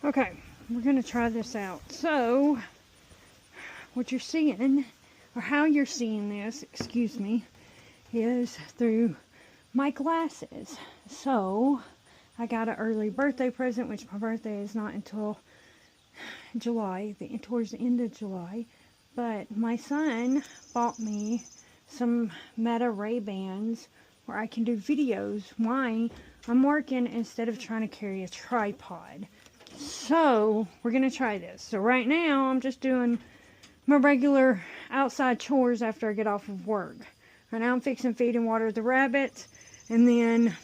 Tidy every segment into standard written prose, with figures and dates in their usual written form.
Okay, we're going to try this out. So, what you're seeing, or how you're seeing this, excuse me, is through my glasses. So, I got an early birthday present, which my birthday is not until July, towards the end of July. But my son bought me some Meta Ray-Bans where I can do videos while I'm working instead of trying to carry a tripod. So, we're going to try this. So right now, I'm just doing my regular outside chores after I get off of work. Right now, I'm fixing feed and water the rabbits. And then,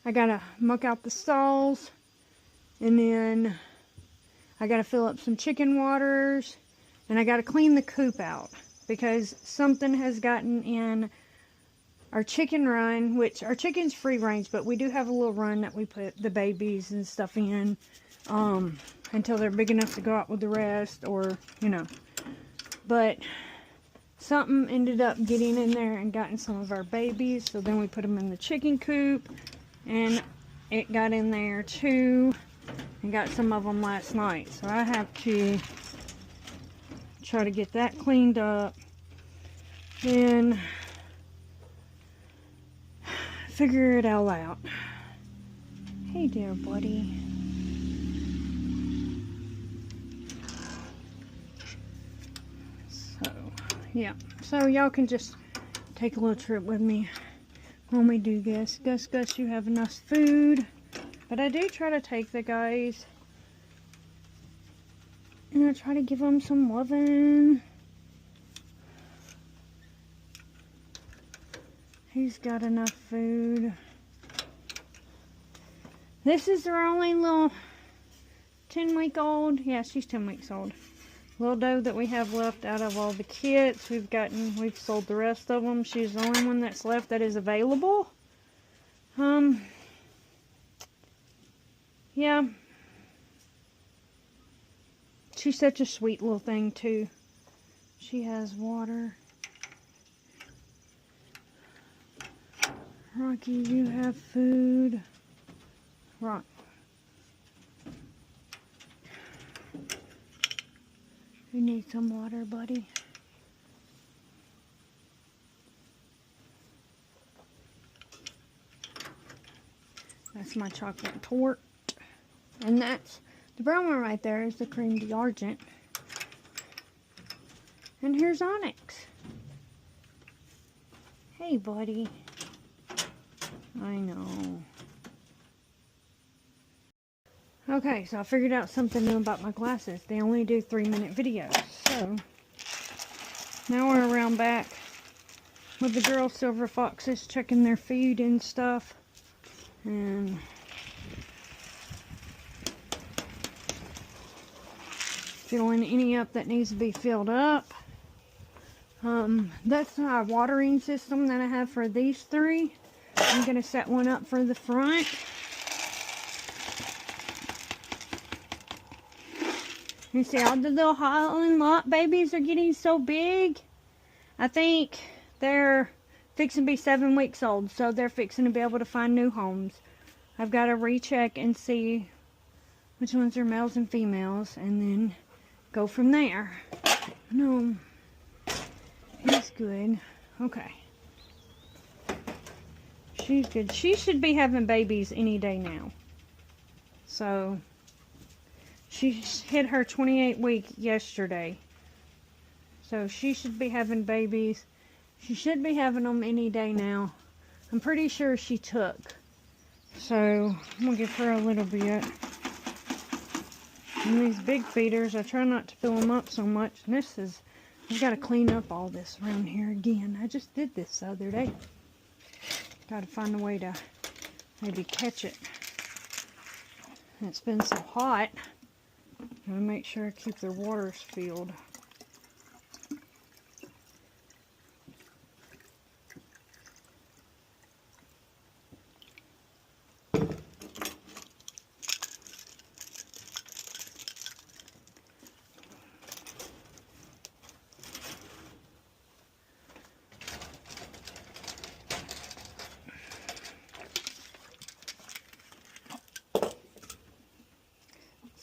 I got to muck out the stalls. And then, I got to fill up some chicken waters. And I got to clean the coop out. Because something has gotten in our chicken run, which our chicken's free range, but we do have a little run that we put the babies and stuff in until they're big enough to go out with the rest, or, you know. But something ended up getting in there and gotten some of our babies, so then we put them in the chicken coop, and it got in there too, and got some of them last night. So I have to try to get that cleaned up and figure it all out. Hey there, buddy. So, yeah. So, y'all can just take a little trip with me when we do this. Gus, you have enough food. But I do try to take the guys and I try to give them some loving. He's got enough food. This is our only little 10-week-old. Yeah, she's 10 weeks old. Little doe that we have left out of all the kits. We've sold the rest of them. She's the only one that's left that is available. Yeah. She's such a sweet little thing too. She has water. Rocky, you have food. Rock. You need some water, buddy. That's my chocolate torte. And that's, the brown one right there is the cream d'argent. And here's Onyx. Hey, buddy. I know. Okay, so I figured out something new about my glasses. They only do 3-minute videos. So, now we're around back with the girl silver foxes checking their feed and stuff. And filling any up that needs to be filled up. That's our watering system that I have for these three. I'm going to set one up for the front. You see all the little Holland lot babies are getting so big. I think they're fixing to be 7 weeks old, so they're fixing to be able to find new homes. I've got to recheck and see which ones are males and females, and then go from there. No, he's good. Okay. She's good. She should be having babies any day now. So, she hit her 28 week yesterday. So, she should be having babies. She should be having them any day now. I'm pretty sure she took. So, I'm going to give her a little bit. And these big feeders, I try not to fill them up so much. And this is, I've got to clean up all this around here again. I just did this the other day. Got to find a way to maybe catch it. And it's been so hot. Gotta make sure I keep their waters filled.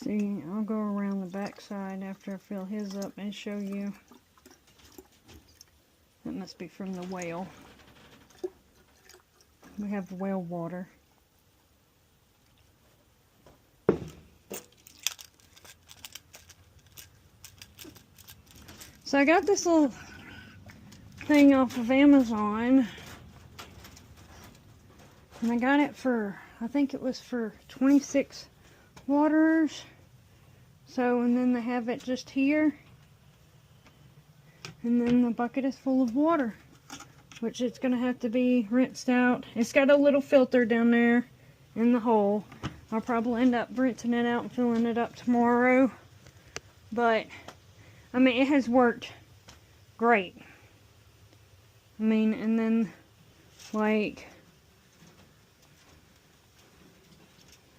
See, I'll go around the back side after I fill his up and show you. That must be from the well. We have well water. So I got this little thing off of Amazon. And I got it for, I think it was for 26 waters. So, and then they have it just here. And then the bucket is full of water, which it's going to have to be rinsed out. It's got a little filter down there in the hole. I'll probably end up rinsing it out and filling it up tomorrow. But, I mean, it has worked great. I mean, and then, like,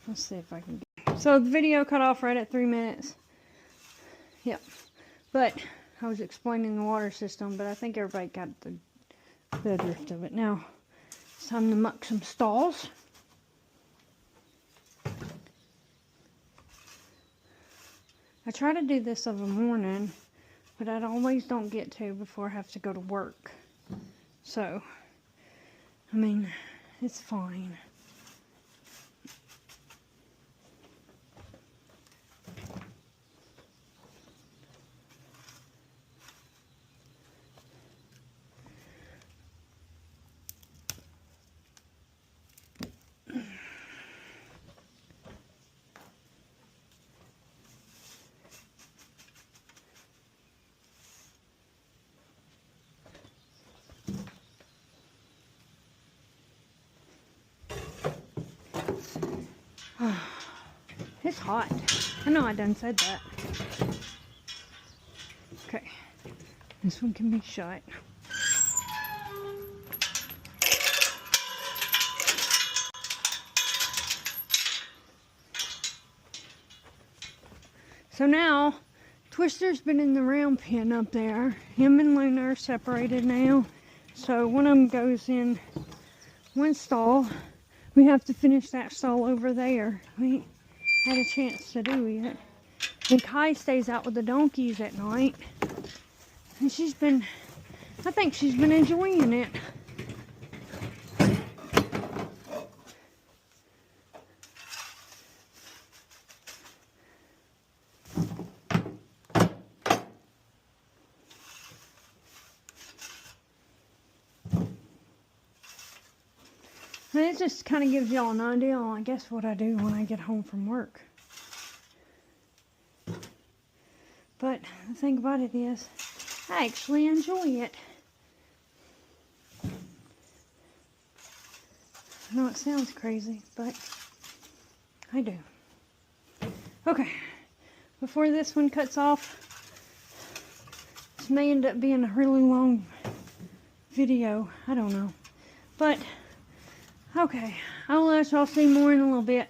let's see if I can get... So, the video cut off right at 3 minutes. Yep. But I was explaining the water system, but I think everybody got the drift of it. Now, it's time to muck some stalls. I try to do this of a morning, but I always don't get to before I have to go to work. So, I mean, it's fine. It's hot. I know I done said that. Okay. This one can be shut. So now, Twister's been in the round pen up there. Him and Luna are separated now. So one of them goes in one stall. We have to finish that stall over there. We ain't had a chance to do it. And Kai stays out with the donkeys at night. And she's been, I think she's been enjoying it. And it just kind of gives y'all an idea on, I guess, what I do when I get home from work. But the thing about it is, I actually enjoy it. I know it sounds crazy, but I do. Okay, before this one cuts off, this may end up being a really long video. I don't know. But, okay, I'll let y'all see more in a little bit.